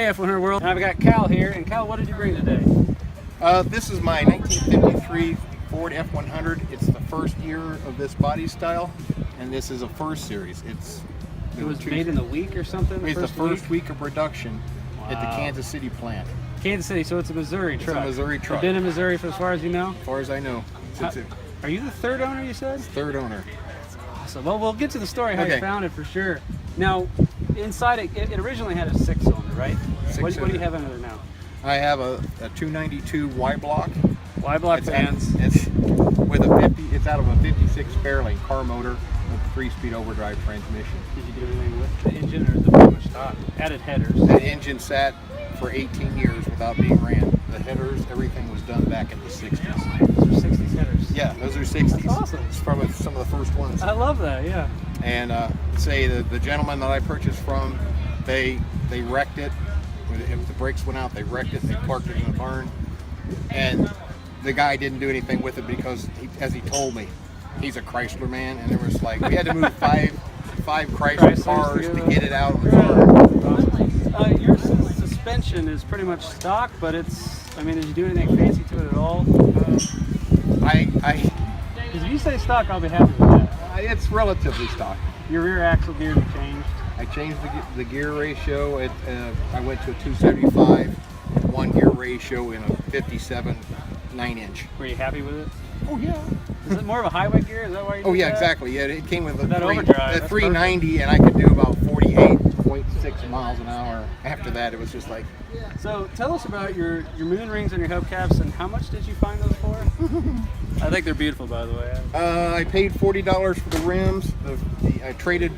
Hey, F100 World. I've got Cal here, and Cal, what did you bring today? This is my 1953 Ford F100. It's the first year of this body style, and this is a first series. It was made in the week or something? It's the first week of production at the Kansas City plant. Kansas City, so it's a Missouri truck. It's a Missouri truck. You've been in Missouri for as far as you know? As far as I know. Are you the third owner, you said? Third owner. Awesome. Well, we'll get to the story how you found it for sure. Now, inside it originally had a 6-cylinder, right? What do you have under there now? I have a 292 Y-block. Y-block fans. It's with a 50. It's out of a 56 Fairlane car motor with a 3-speed overdrive transmission. Did you do anything with the engine, or is it pretty much stock? Added headers. The engine sat for 18 years without being ran. The headers, everything was done back in the 60s. Those are 60s headers. Yeah, those are 60s. That's awesome. It's from some of the first ones. I love that, yeah. And say the gentleman that I purchased from, they wrecked it. If the brakes went out, they wrecked it. They parked it in the barn, and the guy didn't do anything with it because, as he told me, he's a Chrysler man, and there was like we had to move five Chrysler cars to get it out of the car. Your suspension is pretty much stock, but I mean, did you do anything fancy to it at all? Because if you say stock, I'll be happy with that. It's relatively stock. Your rear axle gears have changed. I changed the gear ratio. I went to a 275 one gear ratio in a 57 9-inch. Were you happy with it? Oh yeah. Is it more of a highway gear? Is that why you did that? Exactly. Yeah, it came with a 390, and I could do about 48.6 miles an hour. After that, it was just like. So tell us about your moon rings and your hubcaps, and how much did you find those for? I think they're beautiful, by the way. I paid $40 for the rims. I traded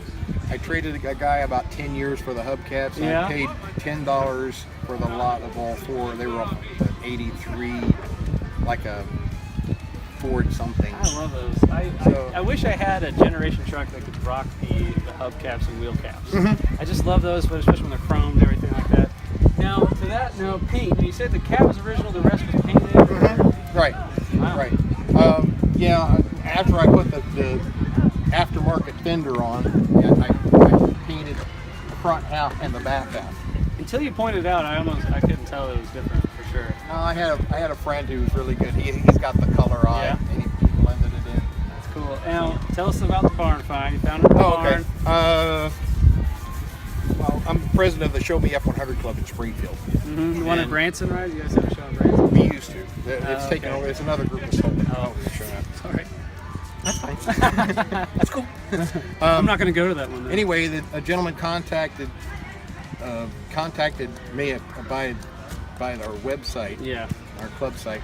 a guy about 10 years for the hubcaps. And I paid $10 for the lot of all four. They were up to 83, like a Ford something. I love those. I wish I had a generation truck that could rock the hubcaps and wheel caps. I just love those, but especially when they're chromed and everything like that. Now, paint. You said the cab was original, the rest was painted? Right. Wow. Right. Yeah, after I put the aftermarket fender on, I painted the front half and the back half. Until you pointed out, I couldn't tell it was different for sure. No, I had a friend who was really good. He's got the color eye, and he blended it in. That's cool. Now, tell us about the barn find. You found it in the barn. Okay. Well, I'm the president of the Show Me F100 Club in Springfield. The one in Branson, right? You guys have a show in Branson? We used to. It's taken over. It's another group of sold. Sorry. That's fine. That's cool. I'm not going to go to that one, though. Anyway, a gentleman contacted me by our website, our club site,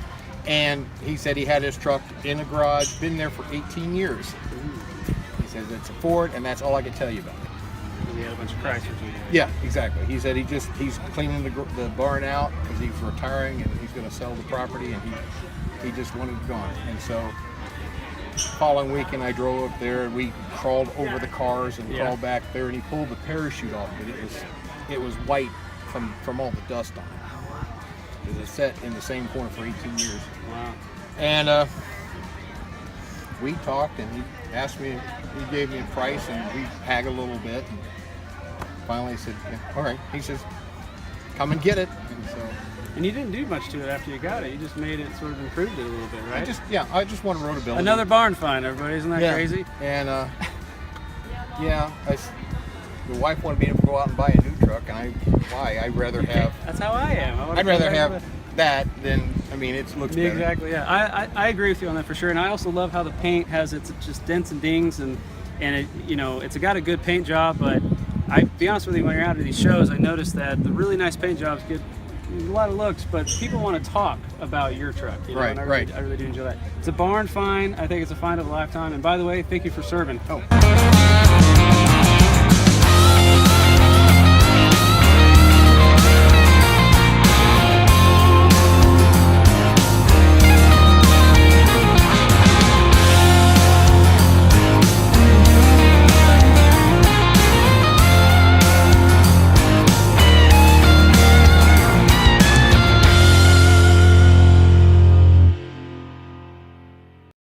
and he said he had his truck in the garage, been there for 18 years. He says it's a Ford, and that's all I can tell you about it. He had a bunch of Chryslers. Yeah, exactly. He said he's cleaning the barn out because he's retiring and he's going to sell the property, and he just wanted it gone. And so, following weekend, I drove up there and we crawled over the cars and crawled back there, and he pulled the parachute off, but it was white from all the dust on it. It was set in the same corner for 18 years. Wow. And we talked, and he asked me, he gave me a price, and we haggled a little bit. And finally, I said, all right. He says, come and get it. And you didn't do much to it after you got it. You just made it, sort of improved it a little bit, right? I just want to rotability. Another barn find, everybody. Isn't that crazy? And the wife wanted me to go out and buy a new truck, and I'd rather have. That's how I am. I'd rather have that than. I mean, it looks better. Exactly. Yeah, I agree with you on that for sure. And I also love how the paint has its just dents and dings, and it it's got a good paint job. But I be honest with you, when you're out at these shows, I noticed that the really nice paint jobs get a lot of looks, but people want to talk about your truck. Right. I really do enjoy that. It's a barn find. I think it's a find of a lifetime. And by the way, thank you for serving. Oh.